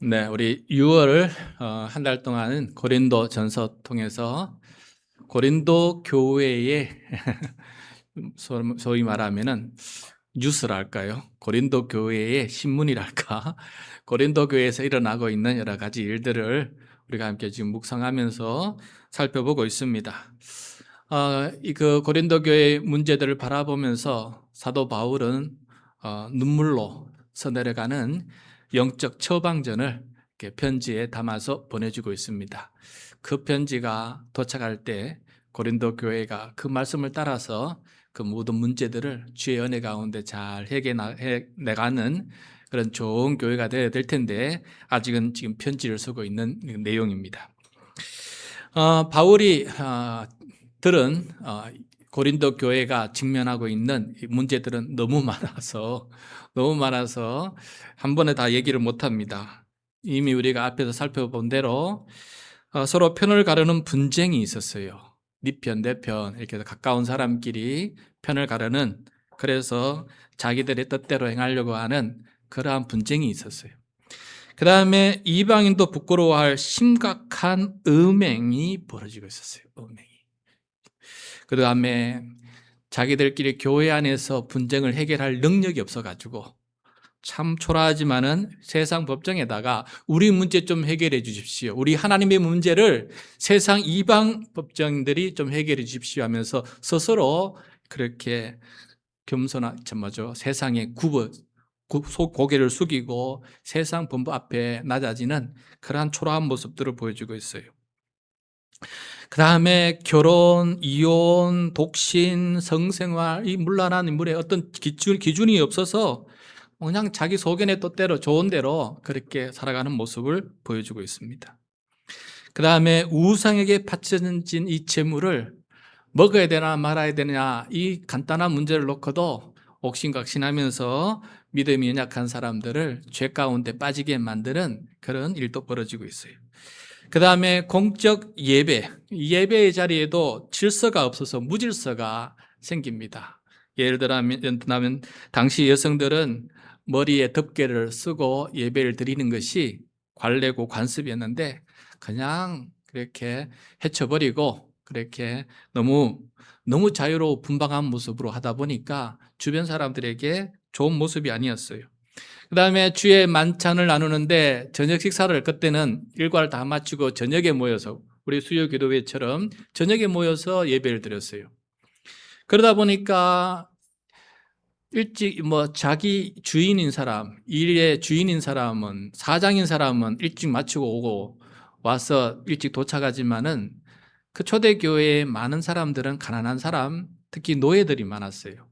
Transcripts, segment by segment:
네, 우리 6월 한 달 동안은 고린도전서 통해서 고린도 교회의 소위 말하면은 뉴스랄까요? 고린도 교회의 신문이랄까? 고린도 교회에서 일어나고 있는 여러 가지 일들을 우리가 함께 지금 묵상하면서 살펴보고 있습니다. 그 고린도 교회의 문제들을 바라보면서 사도 바울은 눈물로 써내려가는 영적 처방전을 이렇게 편지에 담아서 보내주고 있습니다. 그 편지가 도착할 때 고린도 교회가 그 말씀을 따라서 그 모든 문제들을 주의 은혜 가운데 잘 해내가는 그런 좋은 교회가 되어야 될 텐데 아직은 지금 편지를 쓰고 있는 내용입니다. 바울이 들은 고린도 교회가 직면하고 있는 문제들은 너무 많아서 한 번에 다 얘기를 못합니다. 이미 우리가 앞에서 살펴본 대로 서로 편을 가르는 분쟁이 있었어요. 네 편, 내 편 이렇게 해서 가까운 사람끼리 편을 가르는, 그래서 자기들의 뜻대로 행하려고 하는 그러한 분쟁이 있었어요. 그 다음에 이방인도 부끄러워할 심각한 음행이 벌어지고 있었어요. 음행이. 그 다음에 자기들끼리 교회 안에서 분쟁을 해결할 능력이 없어가지고 참 초라하지만은 세상 법정에다가 우리 문제 좀 해결해 주십시오. 우리 하나님의 문제를 세상 이방 법정들이 좀 해결해 주십시오 하면서 스스로 그렇게 세상에 고개를 숙이고 세상 본부 앞에 낮아지는 그러한 초라한 모습들을 보여주고 있어요. 그 다음에 결혼, 이혼, 독신, 성생활, 이 문란한 인물의 어떤 기준이 없어서 그냥 자기 소견의 뜻대로 좋은 대로 그렇게 살아가는 모습을 보여주고 있습니다. 그 다음에 우상에게 바쳐진 이 재물을 먹어야 되나 말아야 되냐, 이 간단한 문제를 놓고도 옥신각신하면서 믿음이 연약한 사람들을 죄 가운데 빠지게 만드는 그런 일도 벌어지고 있어요. 그 다음에 공적 예배의 자리에도 질서가 없어서 무질서가 생깁니다. 예를 들면 당시 여성들은 머리에 덮개를 쓰고 예배를 드리는 것이 관례고 관습이었는데 그냥 그렇게 헤쳐버리고 그렇게 너무 자유로워 분방한 모습으로 하다 보니까 주변 사람들에게 좋은 모습이 아니었어요. 그 다음에 주의 만찬을 나누는데 저녁 식사를 그때는 일과를 다 마치고 저녁에 모여서 우리 수요 기도회처럼 저녁에 모여서 예배를 드렸어요. 그러다 보니까 일찍 자기 주인인 사람, 일의 주인인 사람은, 사장인 사람은 일찍 마치고 오고 와서 일찍 도착하지만은 그 초대교회에 많은 사람들은 가난한 사람, 특히 노예들이 많았어요.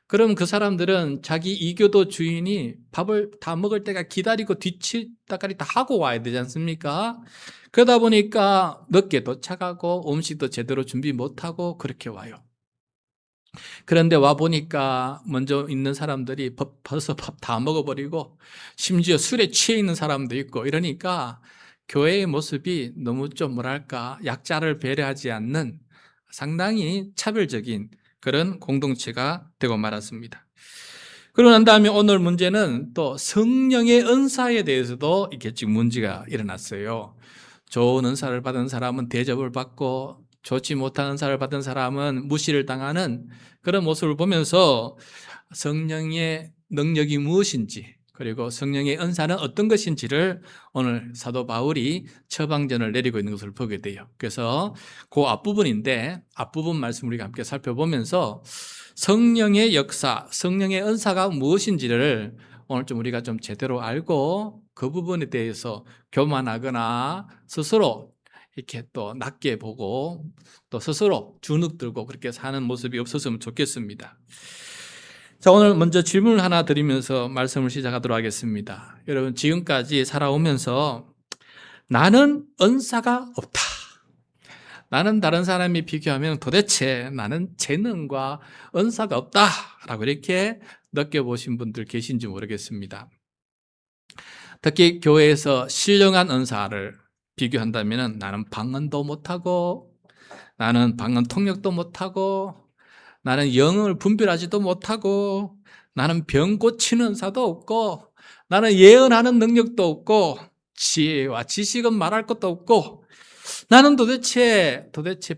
그럼 그 사람들은 자기 이교도 주인이 밥을 다 먹을 때가 기다리고 뒤치다까리 다 하고 와야 되지 않습니까? 그러다 보니까 늦게 도착하고 음식도 제대로 준비 못하고 그렇게 와요. 그런데 와 보니까 먼저 있는 사람들이 벌써 밥 다 먹어버리고 심지어 술에 취해 있는 사람도 있고 이러니까 교회의 모습이 너무 좀 약자를 배려하지 않는 상당히 차별적인 그런 공동체가 되고 말았습니다. 그러고 난 다음에 오늘 문제는 또 성령의 은사에 대해서도 이렇게 지금 문제가 일어났어요. 좋은 은사를 받은 사람은 대접을 받고 좋지 못한 은사를 받은 사람은 무시를 당하는 그런 모습을 보면서 성령의 능력이 무엇인지, 그리고 성령의 은사는 어떤 것인지를 오늘 사도 바울이 처방전을 내리고 있는 것을 보게 돼요. 그래서 그 앞부분 말씀 우리가 함께 살펴보면서 성령의 역사, 성령의 은사가 무엇인지를 오늘 우리가 좀 제대로 알고 그 부분에 대해서 교만하거나 스스로 이렇게 또 낮게 보고 또 스스로 주눅들고 그렇게 사는 모습이 없었으면 좋겠습니다. 자, 오늘 먼저 질문을 하나 드리면서 말씀을 시작하도록 하겠습니다. 여러분, 지금까지 살아오면서 나는 은사가 없다, 나는 다른 사람이 비교하면 도대체 나는 재능과 은사가 없다라고 이렇게 느껴보신 분들 계신지 모르겠습니다. 특히 교회에서 신령한 은사를 비교한다면 나는 방언도 못하고, 나는 방언 통역도 못하고, 나는 영을 분별하지도 못하고, 나는 병 고치는 은사도 없고, 나는 예언하는 능력도 없고, 지혜와 지식은 말할 것도 없고 나는 도대체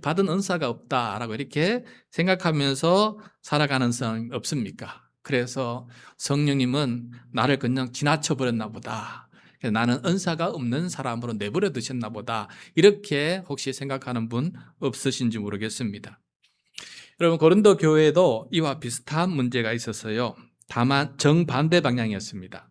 받은 은사가 없다라고 이렇게 생각하면서 살아가는 사람이 없습니까? 그래서 성령님은 나를 그냥 지나쳐 버렸나 보다. 그래서 나는 은사가 없는 사람으로 내버려 두셨나 보다. 이렇게 혹시 생각하는 분 없으신지 모르겠습니다. 여러분, 고린도 교회에도 이와 비슷한 문제가 있었어요. 다만 정반대 방향이었습니다.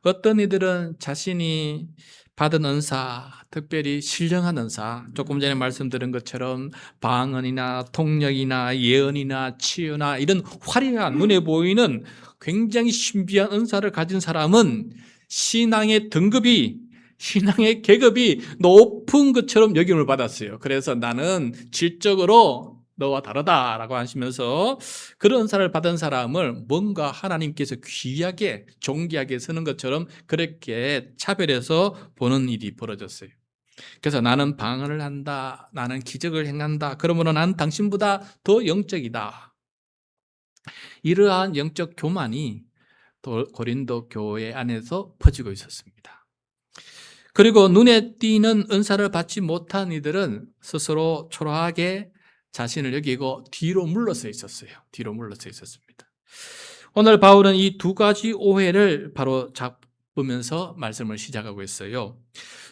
어떤 이들은 자신이 받은 은사, 특별히 신령한 은사, 조금 전에 말씀드린 것처럼 방언이나 통역이나 예언이나 치유나 이런 화려한 눈에 보이는 굉장히 신비한 은사를 가진 사람은 신앙의 등급이, 신앙의 계급이 높은 것처럼 여김을 받았어요. 그래서 나는 질적으로 너와 다르다라고 하시면서 그런 은사를 받은 사람을 뭔가 하나님께서 귀하게 존귀하게 쓰는 것처럼 그렇게 차별해서 보는 일이 벌어졌어요. 그래서 나는 방언을 한다, 나는 기적을 행한다, 그러므로 나는 당신보다 더 영적이다. 이러한 영적 교만이 고린도 교회 안에서 퍼지고 있었습니다. 그리고 눈에 띄는 은사를 받지 못한 이들은 스스로 초라하게 자신을 여기고 뒤로 물러서 있었어요. 뒤로 물러서 있었습니다. 오늘 바울은 이 두 가지 오해를 바로 잡으면서 말씀을 시작하고 있어요.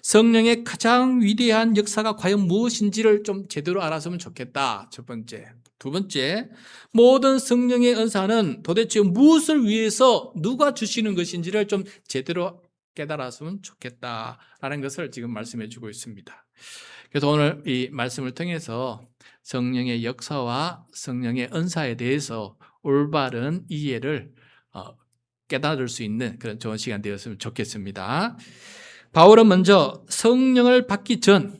성령의 가장 위대한 역사가 과연 무엇인지를 좀 제대로 알았으면 좋겠다. 첫 번째. 두 번째, 모든 성령의 은사는 도대체 무엇을 위해서 누가 주시는 것인지를 좀 제대로 깨달았으면 좋겠다라는 것을 지금 말씀해 주고 있습니다. 그래서 오늘 이 말씀을 통해서 성령의 역사와 성령의 은사에 대해서 올바른 이해를 깨달을 수 있는 그런 좋은 시간 되었으면 좋겠습니다. 바울은 먼저 성령을 받기 전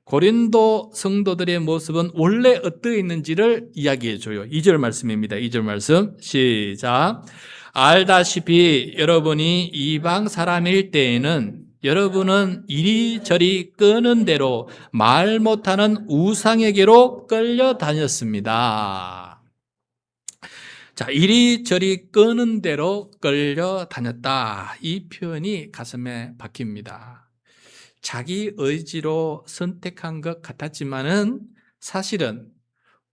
고린도 성도들의 모습은 원래 어떠했는지를 이야기해 줘요. 2절 말씀입니다. 2절 말씀 시작. 알다시피 여러분이 이방 사람일 때에는 여러분은 이리저리 끄는 대로 말 못하는 우상에게로 끌려다녔습니다. 자, 이리저리 끄는 대로 끌려다녔다. 이 표현이 가슴에 박힙니다. 자기 의지로 선택한 것 같았지만은 사실은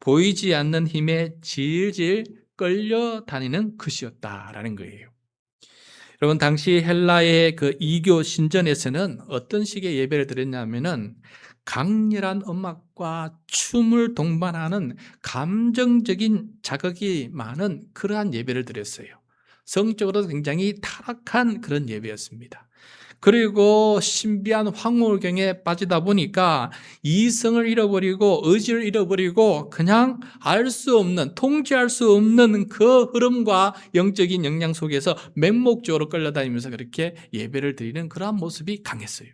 보이지 않는 힘에 질질 끌려다니는 것이었다라는 거예요. 여러분, 당시 헬라의 그 이교 신전에서는 어떤 식의 예배를 드렸냐면은 강렬한 음악과 춤을 동반하는 감정적인 자극이 많은 그러한 예배를 드렸어요. 성적으로 굉장히 타락한 그런 예배였습니다. 그리고 신비한 황홀경에 빠지다 보니까 이성을 잃어버리고 의지를 잃어버리고 그냥 알 수 없는, 통제할 수 없는 그 흐름과 영적인 영향 속에서 맹목적으로 끌려다니면서 그렇게 예배를 드리는 그러한 모습이 강했어요.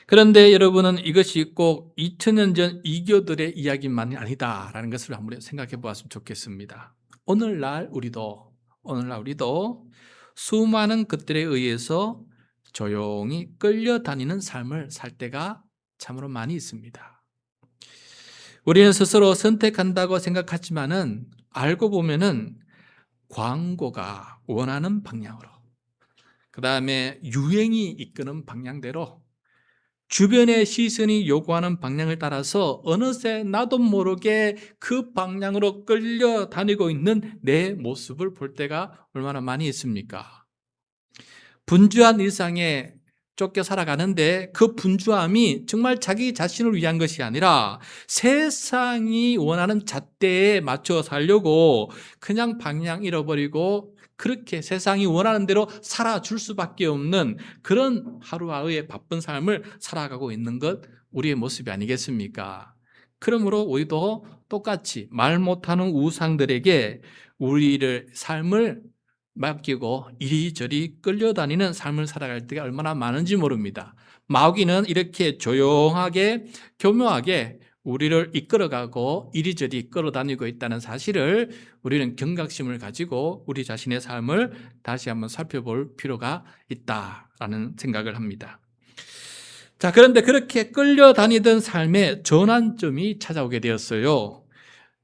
그런데 여러분은 이것이 꼭 2000년 전 이교들의 이야기만이 아니다라는 것을 한번 생각해 보았으면 좋겠습니다. 오늘날 우리도 수많은 것들에 의해서 조용히 끌려다니는 삶을 살 때가 참으로 많이 있습니다. 우리는 스스로 선택한다고 생각하지만은 알고 보면은 광고가 원하는 방향으로, 그 다음에 유행이 이끄는 방향대로 주변의 시선이 요구하는 방향을 따라서 어느새 나도 모르게 그 방향으로 끌려다니고 있는 내 모습을 볼 때가 얼마나 많이 있습니까? 분주한 일상에 쫓겨 살아가는데 그 분주함이 정말 자기 자신을 위한 것이 아니라 세상이 원하는 잣대에 맞춰 살려고 그냥 방향 잃어버리고 그렇게 세상이 원하는 대로 살아줄 수밖에 없는 그런 하루하루의 바쁜 삶을 살아가고 있는 것 우리의 모습이 아니겠습니까? 그러므로 우리도 똑같이 말 못하는 우상들에게 우리를 삶을 맡기고 이리저리 끌려다니는 삶을 살아갈 때가 얼마나 많은지 모릅니다. 마귀는 이렇게 조용하게 교묘하게 우리를 이끌어가고 이리저리 끌어다니고 있다는 사실을 우리는 경각심을 가지고 우리 자신의 삶을 다시 한번 살펴볼 필요가 있다라는 생각을 합니다. 자, 그런데 그렇게 끌려다니던 삶의 전환점이 찾아오게 되었어요.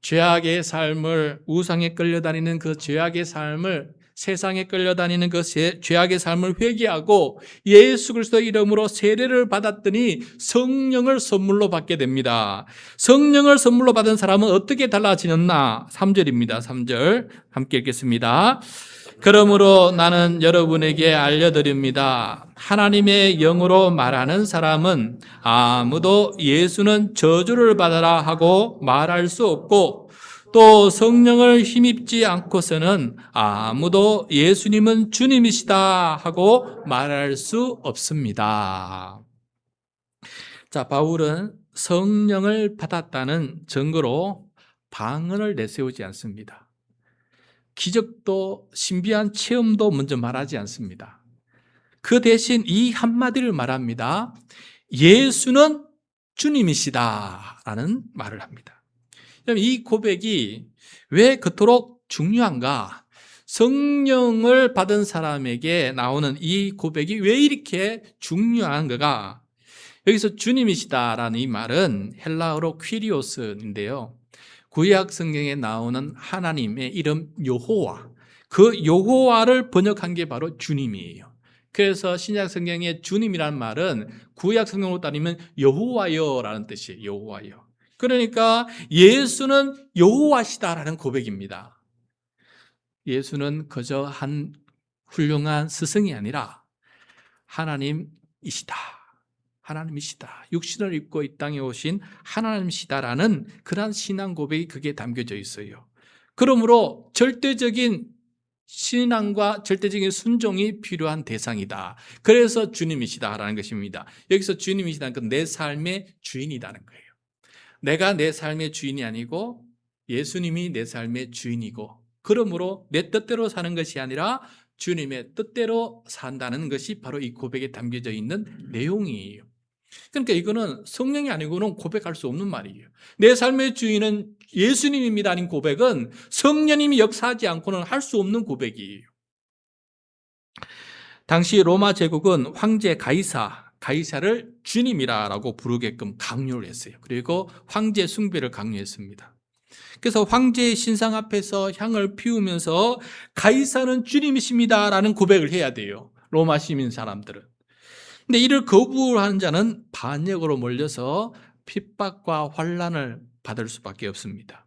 죄악의 삶을, 우상에 끌려다니는 그 죄악의 삶을 세상에 끌려다니는 그 죄악의 삶을 회개하고 예수 그리스도의 이름으로 세례를 받았더니 성령을 선물로 받게 됩니다. 성령을 선물로 받은 사람은 어떻게 달라지느냐? 3절입니다. 3절 함께 읽겠습니다. 그러므로 나는 여러분에게 알려드립니다. 하나님의 영으로 말하는 사람은 아무도 예수는 저주를 받아라 하고 말할 수 없고, 또 성령을 힘입지 않고서는 아무도 예수님은 주님이시다 하고 말할 수 없습니다. 자, 바울은 성령을 받았다는 증거로 방언을 내세우지 않습니다. 기적도 신비한 체험도 먼저 말하지 않습니다. 그 대신 이 한마디를 말합니다. 예수는 주님이시다 라는 말을 합니다. 이 고백이 왜 그토록 중요한가? 성령을 받은 사람에게 나오는 이 고백이 왜 이렇게 중요한가? 여기서 주님이시다라는 이 말은 헬라어로 퀴리오스인데요. 구약 성경에 나오는 하나님의 이름 여호와, 그 여호와를 번역한 게 바로 주님이에요. 그래서 신약 성경의 주님이라는 말은 구약 성경으로 따르면 여호와여라는 뜻이에요. 여호와여. 그러니까 예수는 여호와시다라는 고백입니다. 예수는 그저 한 훌륭한 스승이 아니라 하나님이시다. 하나님이시다. 육신을 입고 이 땅에 오신 하나님이시다라는 그러한 신앙 고백이 그게 담겨져 있어요. 그러므로 절대적인 신앙과 절대적인 순종이 필요한 대상이다. 그래서 주님이시다라는 것입니다. 여기서 주님이시다는 건 내 삶의 주인이라는 거예요. 내가 내 삶의 주인이 아니고 예수님이 내 삶의 주인이고, 그러므로 내 뜻대로 사는 것이 아니라 주님의 뜻대로 산다는 것이 바로 이 고백에 담겨져 있는 내용이에요. 그러니까 이거는 성령이 아니고는 고백할 수 없는 말이에요. 내 삶의 주인은 예수님입니다 아닌 고백은 성령님이 역사하지 않고는 할 수 없는 고백이에요. 당시 로마 제국은 황제 가이사를 주님이라고 부르게끔 강요를 했어요. 그리고 황제 숭배를 강요했습니다. 그래서 황제의 신상 앞에서 향을 피우면서 가이사는 주님이십니다라는 고백을 해야 돼요. 로마 시민 사람들은. 근데 이를 거부하는 자는 반역으로 몰려서 핍박과 환난을 받을 수밖에 없습니다.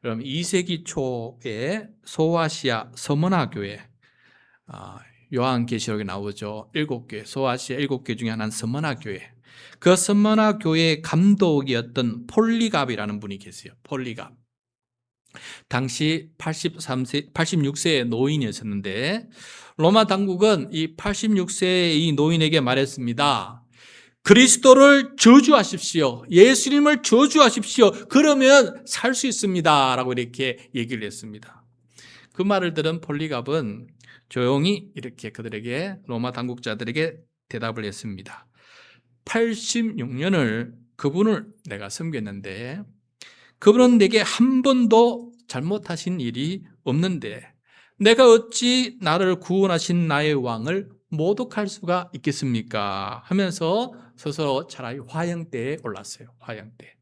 그럼 2세기 초에 소아시아 서머나 교회, 요한계시록에 나오죠. 7개, 소아시아 7개 중에 하나는 서머나 교회. 그 서머나 교회의 감독이었던 폴리갑이라는 분이 계세요. 폴리갑. 당시 86세의 노인이었는데 로마 당국은 이 86세의 이 노인에게 말했습니다. 그리스도를 저주하십시오. 예수님을 저주하십시오. 그러면 살 수 있습니다. 라고 이렇게 얘기를 했습니다. 그 말을 들은 폴리갑은 조용히 이렇게 그들에게, 로마 당국자들에게 대답을 했습니다. 86년을 그분을 내가 섬겼는데 그분은 내게 한 번도 잘못하신 일이 없는데 내가 어찌 나를 구원하신 나의 왕을 모독할 수가 있겠습니까? 하면서 스스로 차라리 화형대에 올랐어요. 화형대.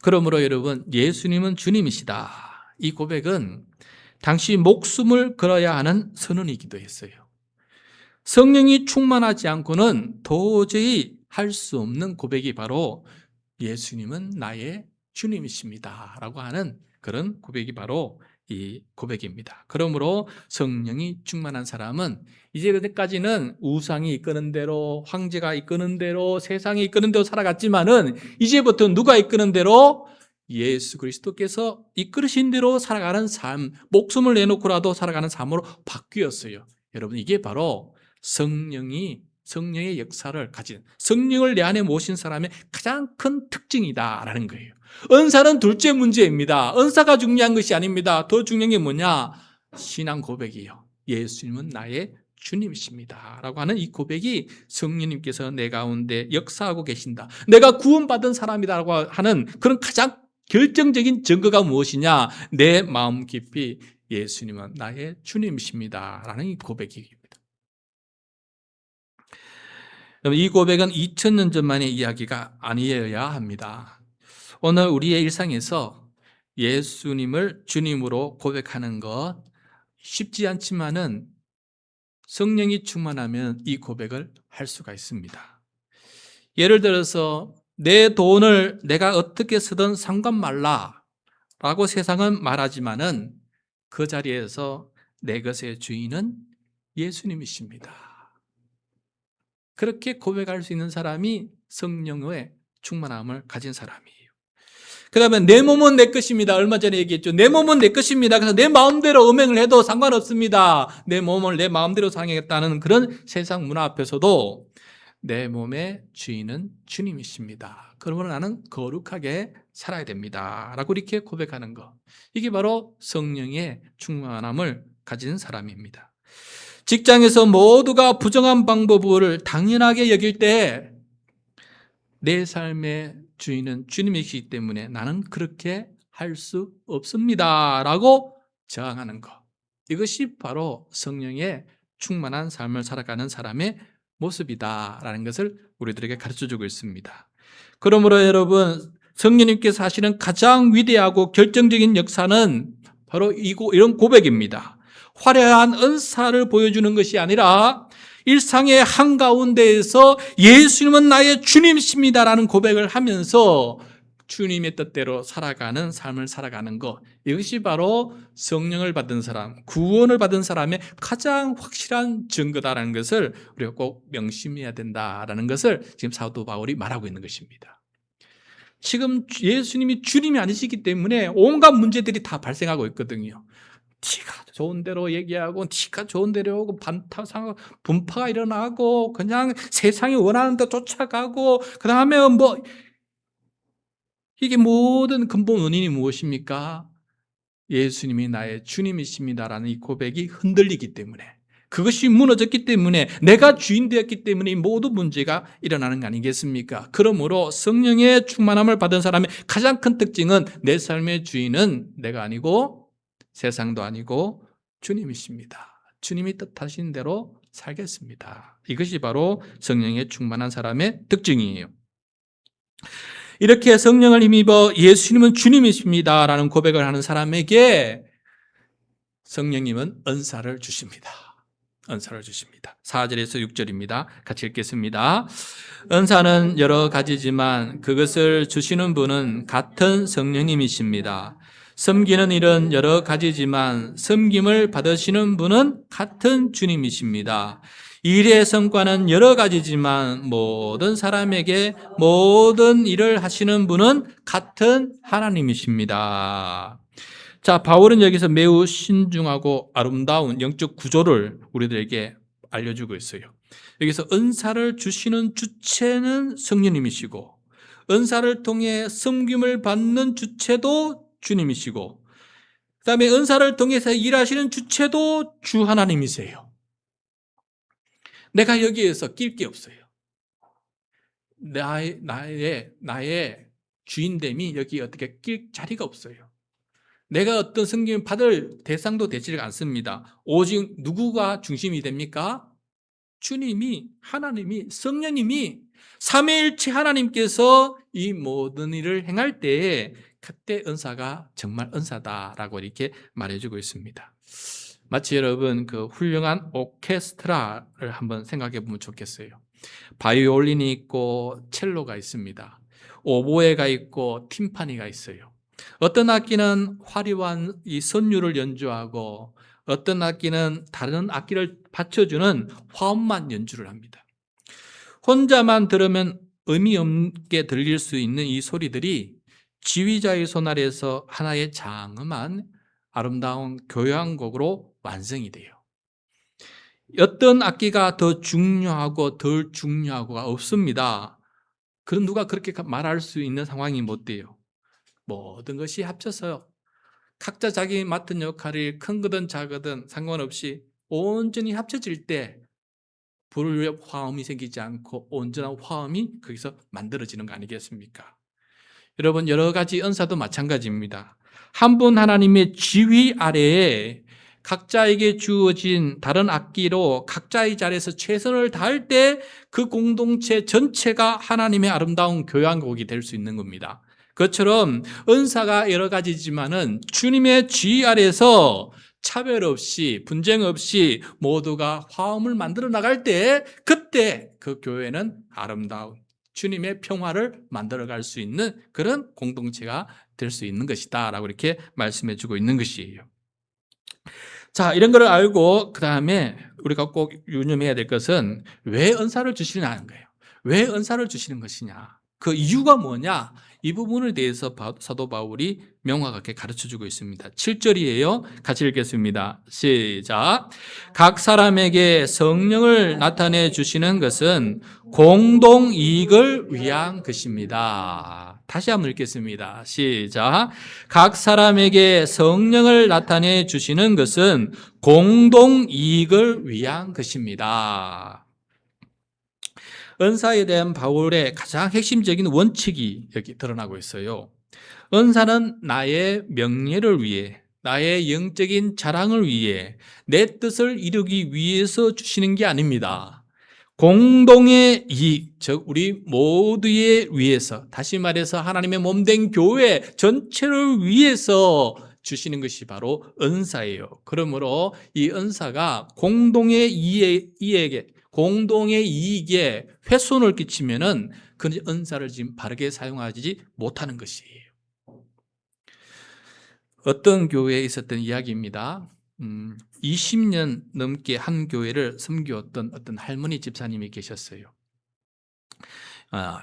그러므로 여러분, 예수님은 주님이시다. 이 고백은 당시 목숨을 걸어야 하는 선언이기도 했어요. 성령이 충만하지 않고는 도저히 할 수 없는 고백이 바로 예수님은 나의 주님이십니다 라고 하는 그런 고백이 바로 이 고백입니다. 그러므로 성령이 충만한 사람은 이제까지는 우상이 이끄는 대로, 황제가 이끄는 대로, 세상이 이끄는 대로 살아갔지만은 이제부터 누가 이끄는 대로? 예수 그리스도께서 이끌으신 대로 살아가는 삶, 목숨을 내놓고라도 살아가는 삶으로 바뀌었어요. 여러분, 이게 바로 성령의 역사를 가진, 성령을 내 안에 모신 사람의 가장 큰 특징이다라는 거예요. 은사는 둘째 문제입니다. 은사가 중요한 것이 아닙니다. 더 중요한 게 뭐냐? 신앙 고백이에요. 예수님은 나의 주님이십니다 라고 하는 이 고백이 성령님께서 내 가운데 역사하고 계신다, 내가 구원받은 사람이라고 하는 그런 가장 결정적인 증거가 무엇이냐? 내 마음 깊이 예수님은 나의 주님이십니다 라는 이 고백입니다. 이 고백은 2000년 전만의 이야기가 아니어야 합니다. 오늘 우리의 일상에서 예수님을 주님으로 고백하는 것, 쉽지 않지만은 성령이 충만하면 이 고백을 할 수가 있습니다. 예를 들어서 내 돈을 내가 어떻게 쓰든 상관 말라 라고 세상은 말하지만은 그 자리에서 내 것의 주인은 예수님이십니다. 그렇게 고백할 수 있는 사람이 성령의 충만함을 가진 사람이에요. 그 다음에 내 몸은 내 것입니다. 얼마 전에 얘기했죠. 내 몸은 내 것입니다. 그래서 내 마음대로 음행을 해도 상관없습니다. 내 몸을 내 마음대로 사용하겠다는 그런 세상 문화 앞에서도 내 몸의 주인은 주님이십니다. 그러므로 나는 거룩하게 살아야 됩니다. 라고 이렇게 고백하는 것. 이게 바로 성령의 충만함을 가진 사람입니다. 직장에서 모두가 부정한 방법을 당연하게 여길 때 내 삶의 주인은 주님이시기 때문에 나는 그렇게 할 수 없습니다. 라고 저항하는 것. 이것이 바로 성령의 충만한 삶을 살아가는 사람의 모습이다라는 것을 우리들에게 가르쳐주고 있습니다. 그러므로 여러분, 성령님께서 하시는 가장 위대하고 결정적인 역사는 바로 이런 고백입니다. 화려한 은사를 보여주는 것이 아니라 일상의 한가운데에서 예수님은 나의 주님이십니다라는 고백을 하면서 주님의 뜻대로 살아가는 삶을 살아가는 것, 이것이 바로 성령을 받은 사람, 구원을 받은 사람의 가장 확실한 증거다라는 것을 우리가 꼭 명심해야 된다라는 것을 지금 사도 바울이 말하고 있는 것입니다. 지금 예수님이 주님이 아니시기 때문에 온갖 문제들이 다 발생하고 있거든요. 티가 좋은 대로 얘기하고 티가 좋은 대로 하고 분파가 일어나고 그냥 세상이 원하는 데 쫓아가고 그 다음에 이게 모든 근본 원인이 무엇입니까? 예수님이 나의 주님이십니다라는 이 고백이 흔들리기 때문에, 그것이 무너졌기 때문에, 내가 주인 되었기 때문에 이 모든 문제가 일어나는 거 아니겠습니까? 그러므로 성령의 충만함을 받은 사람의 가장 큰 특징은 내 삶의 주인은 내가 아니고 세상도 아니고 주님이십니다. 주님이 뜻하신 대로 살겠습니다. 이것이 바로 성령의 충만한 사람의 특징이에요. 이렇게 성령을 힘입어 예수님은 주님이십니다 라는 고백을 하는 사람에게 성령님은 은사를 주십니다. 은사를 주십니다. 4절에서 6절입니다. 같이 읽겠습니다. 은사는 여러 가지지만 그것을 주시는 분은 같은 성령님이십니다. 섬기는 일은 여러 가지지만 섬김을 받으시는 분은 같은 주님이십니다. 일의 성과는 여러 가지지만 모든 사람에게 모든 일을 하시는 분은 같은 하나님이십니다. 자, 바울은 여기서 매우 신중하고 아름다운 영적 구조를 우리들에게 알려주고 있어요. 여기서 은사를 주시는 주체는 성령님이시고, 은사를 통해 섬김을 받는 주체도 주님이시고, 그 다음에 은사를 통해서 일하시는 주체도 주 하나님이세요. 내가 여기에서 낄 게 없어요. 나의 주인됨이 여기 어떻게 낄 자리가 없어요. 내가 어떤 섬김을 받을 대상도 되지 않습니다. 오직 누구가 중심이 됩니까? 주님이, 하나님이, 성령님이, 삼위일체 하나님께서 이 모든 일을 행할 때에 그때 은사가 정말 은사다라고 이렇게 말해주고 있습니다. 마치 여러분 그 훌륭한 오케스트라를 한번 생각해 보면 좋겠어요. 바이올린이 있고 첼로가 있습니다. 오보에가 있고 팀파니가 있어요. 어떤 악기는 화려한 이 선율을 연주하고 어떤 악기는 다른 악기를 받쳐주는 화음만 연주를 합니다. 혼자만 들으면 의미 없게 들릴 수 있는 이 소리들이 지휘자의 손 아래에서 하나의 장엄한 아름다운 교향곡으로 완성이 돼요. 어떤 악기가 더 중요하고 덜 중요하고가 없습니다. 그런 누가 그렇게 말할 수 있는 상황이 못 돼요. 모든 것이 합쳐서 각자 자기 맡은 역할이 큰 거든 작거든 상관없이 온전히 합쳐질 때 불의 화음이 생기지 않고 온전한 화음이 거기서 만들어지는 거 아니겠습니까? 여러분, 여러 가지 은사도 마찬가지입니다. 한 분 하나님의 지휘 아래에 각자에게 주어진 다른 악기로 각자의 자리에서 최선을 다할 때 그 공동체 전체가 하나님의 아름다운 교향곡이 될 수 있는 겁니다. 그것처럼 은사가 여러 가지지만은 주님의 지휘 아래에서 차별 없이 분쟁 없이 모두가 화음을 만들어 나갈 때 그때 그 교회는 아름다운 주님의 평화를 만들어갈 수 있는 그런 공동체가 될 수 있는 것이다 라고 이렇게 말씀해 주고 있는 것이에요. 자, 이런 걸 알고 그 다음에 우리가 꼭 유념해야 될 것은 왜 은사를 주시느냐는 거예요. 왜 은사를 주시는 것이냐, 그 이유가 뭐냐, 이 부분에 대해서 사도 바울이 명확하게 가르쳐주고 있습니다. 7절이에요. 같이 읽겠습니다. 시작. 각 사람에게 성령을 나타내 주시는 것은 공동 이익을 위한 것입니다. 다시 한번 읽겠습니다. 시작. 각 사람에게 성령을 나타내 주시는 것은 공동 이익을 위한 것입니다. 은사에 대한 바울의 가장 핵심적인 원칙이 여기 드러나고 있어요. 은사는 나의 명예를 위해, 나의 영적인 자랑을 위해, 내 뜻을 이루기 위해서 주시는 게 아닙니다. 공동의 이익, 즉 우리 모두의 위해서, 다시 말해서 하나님의 몸된 교회 전체를 위해서 주시는 것이 바로 은사예요. 그러므로 이 은사가 공동의 이익에, 공동의 이익에 훼손을 끼치면은 그 은사를 지금 바르게 사용하지 못하는 것이에요. 어떤 교회에 있었던 이야기입니다. 20년 넘게 한 교회를 섬겨왔던 어떤 할머니 집사님이 계셨어요.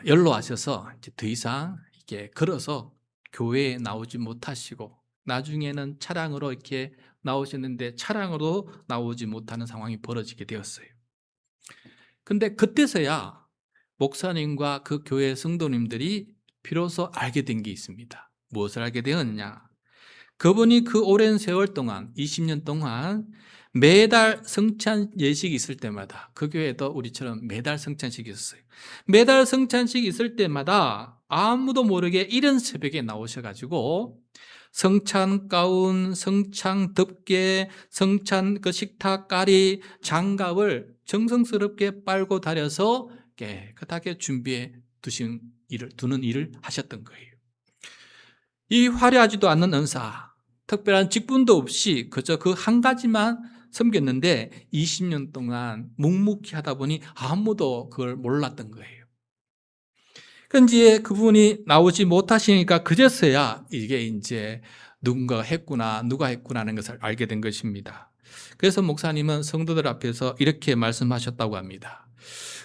연로하셔서 이제 더 이상 이렇게 걸어서 교회에 나오지 못하시고 나중에는 차량으로 이렇게 나오셨는데 차량으로 나오지 못하는 상황이 벌어지게 되었어요. 근데 그때서야 목사님과 그 교회 성도님들이 비로소 알게 된 게 있습니다. 무엇을 알게 되었느냐? 그분이 그 오랜 세월 동안 20년 동안 매달 성찬 예식이 있을 때마다, 그 교회도 우리처럼 매달 성찬식이 있었어요. 매달 성찬식이 있을 때마다 아무도 모르게 이른 새벽에 나오셔가지고 성찬 가운, 성찬 덮개, 성찬 그 식탁 가리, 장갑을 정성스럽게 빨고 다려서 깨끗하게 준비해 두는 일을 하셨던 거예요. 이 화려하지도 않는 은사, 특별한 직분도 없이 그저 그 한 가지만 섬겼는데 20년 동안 묵묵히 하다 보니 아무도 그걸 몰랐던 거예요. 그런데 그분이 나오지 못하시니까 그제서야 이게 이제 누군가가 했구나, 누가 했구나 하는 것을 알게 된 것입니다. 그래서 목사님은 성도들 앞에서 이렇게 말씀하셨다고 합니다.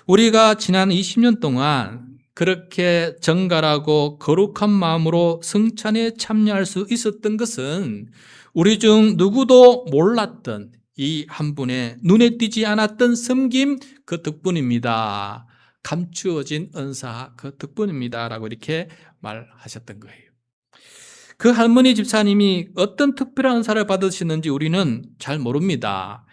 우리가 지난 20년 동안 그렇게 정갈하고 거룩한 마음으로 성찬에 참여할 수 있었던 것은 우리 중 누구도 몰랐던 이 한 분의 눈에 띄지 않았던 섬김 그 덕분입니다. 감추어진 은사 그 덕분입니다 라고 이렇게 말하셨던 거예요. 그 할머니 집사님이 어떤 특별한 은사를 받으셨는지 우리는 잘 모릅니다.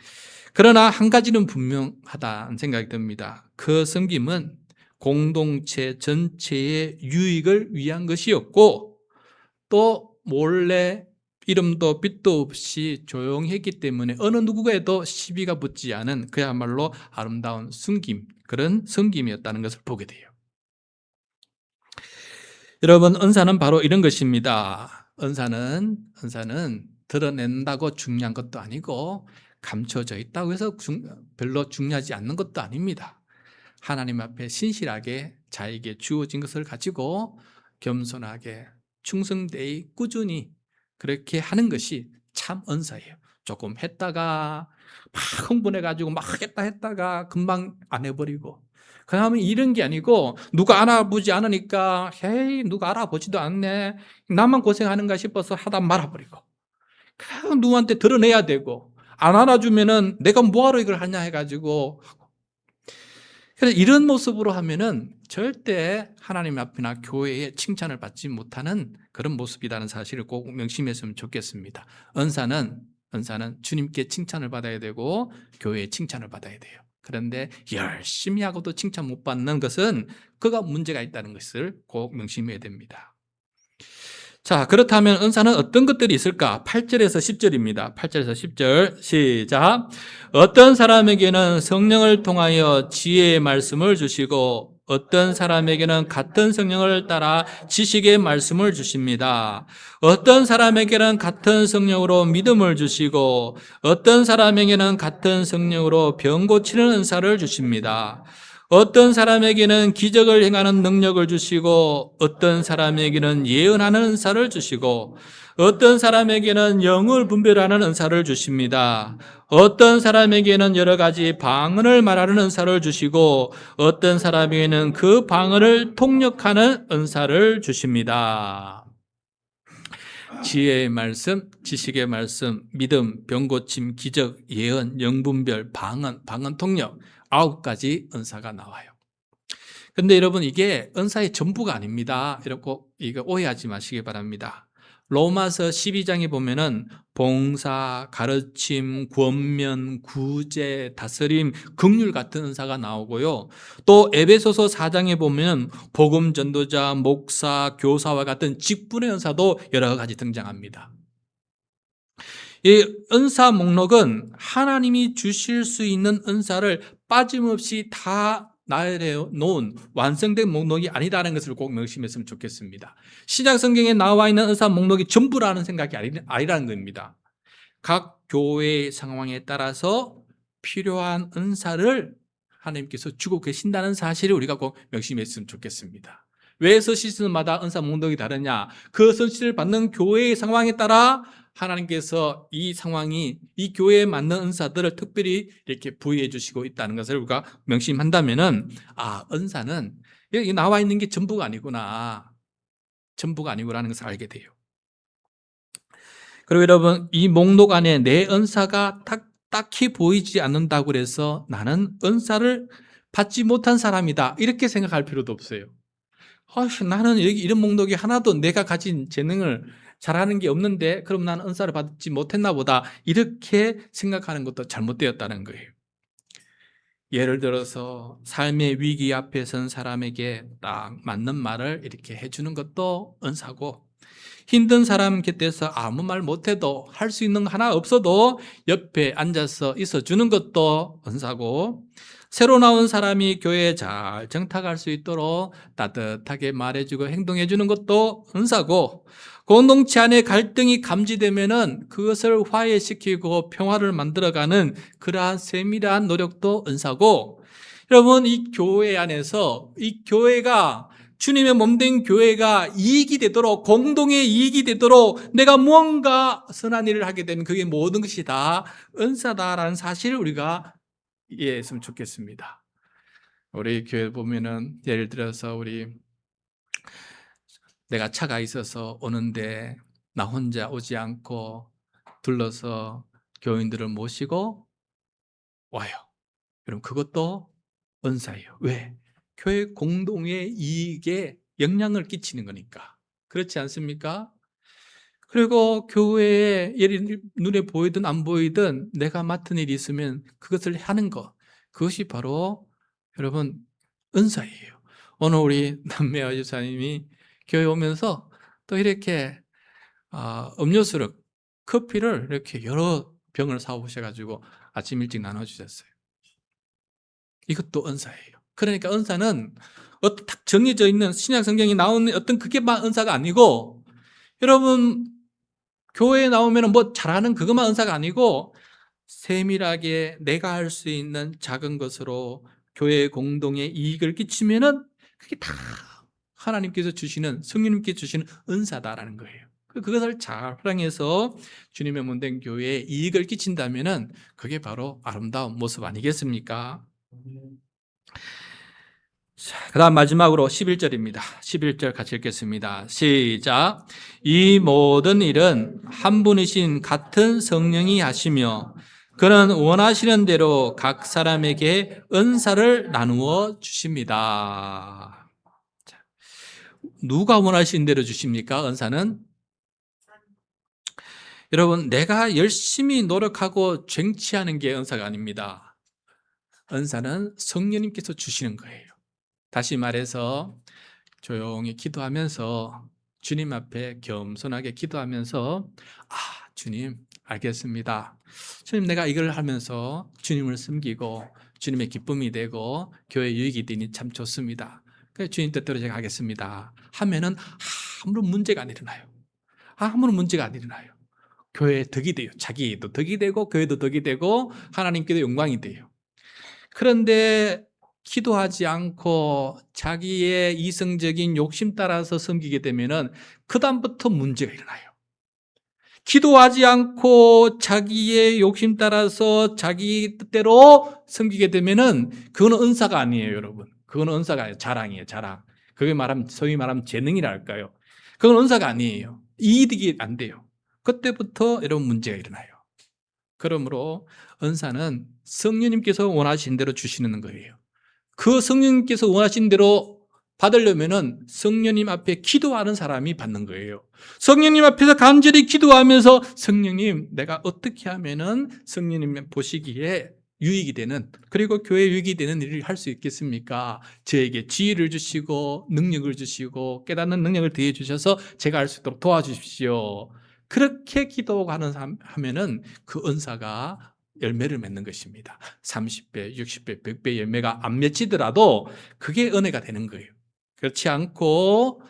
그러나 한 가지는 분명하다는 생각이 듭니다. 그 섬김은 공동체 전체의 유익을 위한 것이었고 또 몰래 이름도 빛도 없이 조용히 했기 때문에 어느 누구에도 시비가 붙지 않은 그야말로 아름다운 섬김, 그런 섬김이었다는 것을 보게 돼요. 여러분, 은사는 바로 이런 것입니다. 은사는 드러낸다고 중요한 것도 아니고 감춰져 있다고 해서 별로 중요하지 않는 것도 아닙니다. 하나님 앞에 신실하게 자에게 주어진 것을 가지고 겸손하게 충성되이 꾸준히 그렇게 하는 것이 참 은사예요. 조금 했다가 막 흥분해가지고 막 했다가 금방 안 해버리고, 그 다음에 이런 게 아니고 누가 알아보지 않으니까 헤이 누가 알아보지도 않네, 나만 고생하는가 싶어서 하다 말아버리고, 누구한테 드러내야 되고, 안 알아주면은 내가 뭐하러 이걸 하냐 해가지고. 그래서 이런 모습으로 하면은 절대 하나님 앞이나 교회에 칭찬을 받지 못하는 그런 모습이라는 사실을 꼭 명심했으면 좋겠습니다. 은사는 주님께 칭찬을 받아야 되고 교회에 칭찬을 받아야 돼요. 그런데 열심히 하고도 칭찬 못 받는 것은 그가 문제가 있다는 것을 꼭 명심해야 됩니다. 자, 그렇다면 은사는 어떤 것들이 있을까? 8절에서 10절입니다. 8절에서 10절 시작. 어떤 사람에게는 성령을 통하여 지혜의 말씀을 주시고 어떤 사람에게는 같은 성령을 따라 지식의 말씀을 주십니다. 어떤 사람에게는 같은 성령으로 믿음을 주시고 어떤 사람에게는 같은 성령으로 병 고치는 은사를 주십니다. 어떤 사람에게는 기적을 행하는 능력을 주시고 어떤 사람에게는 예언하는 은사를 주시고 어떤 사람에게는 영을 분별하는 은사를 주십니다. 어떤 사람에게는 여러 가지 방언을 말하는 은사를 주시고 어떤 사람에게는 그 방언을 통역하는 은사를 주십니다. 지혜의 말씀, 지식의 말씀, 믿음, 병고침, 기적, 예언, 영분별, 방언 통역 9가지 은사가 나와요. 근데 여러분 이게 은사의 전부가 아닙니다. 이렇게 이거 오해하지 마시기 바랍니다. 로마서 12장에 보면은 봉사, 가르침, 권면, 구제, 다스림, 긍휼 같은 은사가 나오고요. 또 에베소서 4장에 보면 복음 전도자, 목사, 교사와 같은 직분의 은사도 여러 가지 등장합니다. 이 은사 목록은 하나님이 주실 수 있는 은사를 빠짐없이 다 나열해 놓은 완성된 목록이 아니다라는 것을 꼭 명심했으면 좋겠습니다. 신약 성경에 나와 있는 은사 목록이 전부라는 생각이 아니라는 겁니다. 각 교회의 상황에 따라서 필요한 은사를 하나님께서 주고 계신다는 사실을 우리가 꼭 명심했으면 좋겠습니다. 왜 서시즌마다 은사 목록이 다르냐? 그 서시를 받는 교회의 상황에 따라 하나님께서 이 상황이 이 교회에 맞는 은사들을 특별히 이렇게 부여해 주시고 있다는 것을 우리가 명심한다면은 은사는 여기 나와 있는 게 전부가 아니구나. 전부가 아니구나라는 것을 알게 돼요. 그리고 여러분 이 목록 안에 내 은사가 딱히 보이지 않는다고 해서 나는 은사를 받지 못한 사람이다 이렇게 생각할 필요도 없어요. 나는 여기 이런 목록이 하나도 내가 가진 재능을 잘하는 게 없는데 그럼 나는 은사를 받지 못했나 보다 이렇게 생각하는 것도 잘못되었다는 거예요. 예를 들어서 삶의 위기 앞에 선 사람에게 딱 맞는 말을 이렇게 해주는 것도 은사고 힘든 사람 곁에서 아무 말 못해도 할 수 있는 거 하나 없어도 옆에 앉아서 있어주는 것도 은사고 새로 나온 사람이 교회에 잘 정착할 수 있도록 따뜻하게 말해주고 행동해주는 것도 은사고 공동체 안에 갈등이 감지되면은 그것을 화해시키고 평화를 만들어가는 그러한 세밀한 노력도 은사고 여러분 이 교회 안에서 이 교회가 주님의 몸된 교회가 이익이 되도록 공동의 이익이 되도록 내가 무언가 선한 일을 하게 되면 그게 모든 것이 다 은사다라는 사실을 우리가 이해했으면 좋겠습니다. 우리 교회 보면은 예를 들어서 내가 차가 있어서 오는데 나 혼자 오지 않고 둘러서 교인들을 모시고 와요. 여러분 그것도 은사예요. 왜? 교회 공동의 이익에 영향을 끼치는 거니까. 그렇지 않습니까? 그리고 교회에 눈에 보이든 안 보이든 내가 맡은 일이 있으면 그것을 하는 것. 그것이 바로 여러분 은사예요. 오늘 우리 남매와 유사님이 교회 오면서 또 이렇게 음료수를 커피를 이렇게 여러 병을 사오셔가지고 아침 일찍 나눠주셨어요. 이것도 은사예요. 그러니까 은사는 딱 정해져 있는 신약 성경에 나오는 어떤 그게만 은사가 아니고 여러분 교회에 나오면 뭐 잘하는 그것만 은사가 아니고 세밀하게 내가 할 수 있는 작은 것으로 교회 공동에 이익을 끼치면은 그게 다 하나님께서 주시는 성령님께 주시는 은사다라는 거예요. 그것을 잘 활용해서 주님의 몸된 교회에 이익을 끼친다면은 그게 바로 아름다운 모습 아니겠습니까? 그 다음 마지막으로 11절입니다. 11절 같이 읽겠습니다. 시작. 이 모든 일은 한 분이신 같은 성령이 하시며 그는 원하시는 대로 각 사람에게 은사를 나누어 주십니다. 누가 원하시는 대로 주십니까? 은사는? 여러분 내가 열심히 노력하고 쟁취하는 게 은사가 아닙니다. 은사는 성령님께서 주시는 거예요. 다시 말해서 조용히 기도하면서 주님 앞에 겸손하게 기도하면서 주님 알겠습니다. 주님 내가 이걸 하면서 주님을 섬기고 주님의 기쁨이 되고 교회 유익이 되니 참 좋습니다. 그래서 주님 뜻대로 제가 하겠습니다 하면은 아무런 문제가 안 일어나요. 아무런 문제가 안 일어나요. 교회에 덕이 돼요. 자기도 덕이 되고 교회도 덕이 되고 하나님께도 영광이 돼요. 그런데 기도하지 않고 자기의 이성적인 욕심 따라서 섬기게 되면은 그다음부터 문제가 일어나요. 기도하지 않고 자기의 욕심 따라서 자기 뜻대로 섬기게 되면은 그거는 은사가 아니에요, 여러분. 그거는 은사가 아니에요. 자랑이에요, 자랑. 그게 소위 말하면 재능이랄까요. 그건 은사가 아니에요. 이득이 안 돼요. 그때부터 여러분 문제가 일어나요. 그러므로 은사는 성령님께서 원하신 대로 주시는 거예요. 그 성령님께서 원하신 대로 받으려면은 성령님 앞에 기도하는 사람이 받는 거예요. 성령님 앞에서 간절히 기도하면서 성령님, 내가 어떻게 하면은 성령님 보시기에 유익이 되는, 그리고 교회 유익이 되는 일을 할 수 있겠습니까? 저에게 지혜를 주시고 능력을 주시고 깨닫는 능력을 더해 주셔서 제가 할 수 있도록 도와주십시오. 그렇게 기도하는 사람 하면은 그 은사가 열매를 맺는 것입니다. 30배, 60배, 100배 열매가 안 맺히더라도 그게 은혜가 되는 거예요. 그렇지 않고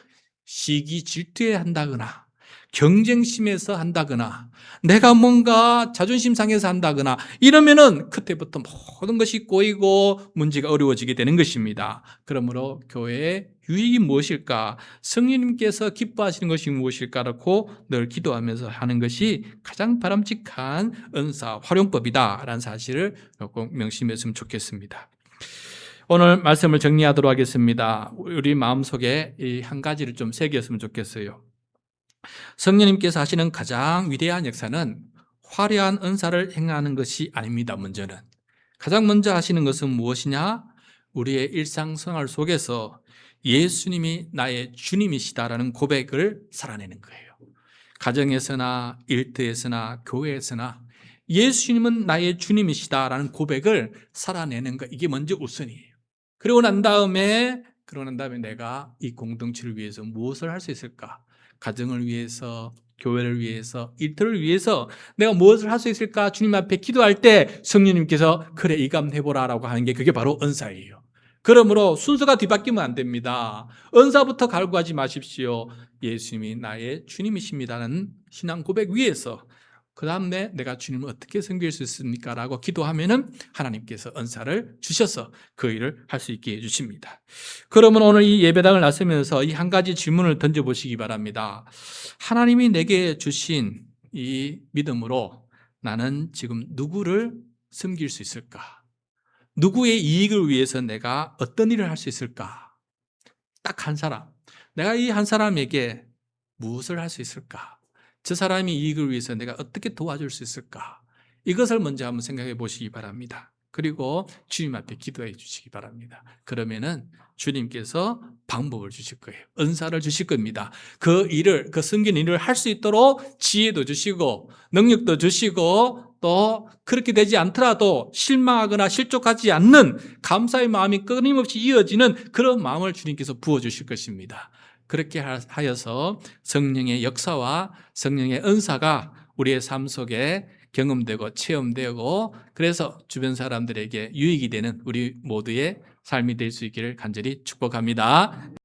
시기 질투에 한다거나 경쟁심에서 한다거나 내가 뭔가 자존심 상해서 한다거나 이러면은 그때부터 모든 것이 꼬이고 문제가 어려워지게 되는 것입니다. 그러므로 교회의 유익이 무엇일까? 성령님께서 기뻐하시는 것이 무엇일까라고 늘 기도하면서 하는 것이 가장 바람직한 은사 활용법이다라는 사실을 꼭 명심했으면 좋겠습니다. 오늘 말씀을 정리하도록 하겠습니다. 우리 마음속에 이 한 가지를 좀 새겼으면 좋겠어요. 성령님께서 하시는 가장 위대한 역사는 화려한 은사를 행하는 것이 아닙니다. 먼저는 가장 먼저 하시는 것은 무엇이냐? 우리의 일상생활 속에서 예수님이 나의 주님이시다라는 고백을 살아내는 거예요. 가정에서나 일터에서나 교회에서나 예수님은 나의 주님이시다라는 고백을 살아내는 것, 이게 먼저 우선이에요. 그러고 난 다음에 내가 이 공동체를 위해서 무엇을 할 수 있을까? 가정을 위해서, 교회를 위해서, 일터를 위해서 내가 무엇을 할 수 있을까? 주님 앞에 기도할 때 성령님께서 그래, 이감해보라라고 하는 게 그게 바로 은사예요. 그러므로 순서가 뒤바뀌면 안 됩니다. 은사부터 갈구하지 마십시오. 예수님이 나의 주님이십니다라는 신앙 고백 위에서 그 다음에 내가 주님을 어떻게 섬길 수 있습니까? 라고 기도하면은 하나님께서 은사를 주셔서 그 일을 할 수 있게 해주십니다. 그러면 오늘 이 예배당을 나서면서 이 한 가지 질문을 던져보시기 바랍니다. 하나님이 내게 주신 이 믿음으로 나는 지금 누구를 섬길 수 있을까? 누구의 이익을 위해서 내가 어떤 일을 할 수 있을까? 딱 한 사람. 내가 이 한 사람에게 무엇을 할 수 있을까? 저 사람의 이익을 위해서 내가 어떻게 도와줄 수 있을까? 이것을 먼저 한번 생각해 보시기 바랍니다. 그리고 주님 앞에 기도해 주시기 바랍니다. 그러면은 주님께서 방법을 주실 거예요. 은사를 주실 겁니다. 그 섬긴 일을 할 수 있도록 지혜도 주시고 능력도 주시고 또 그렇게 되지 않더라도 실망하거나 실족하지 않는 감사의 마음이 끊임없이 이어지는 그런 마음을 주님께서 부어주실 것입니다. 그렇게 하여서 성령의 역사와 성령의 은사가 우리의 삶 속에 경험되고 체험되고 그래서 주변 사람들에게 유익이 되는 우리 모두의 삶이 될 수 있기를 간절히 축복합니다.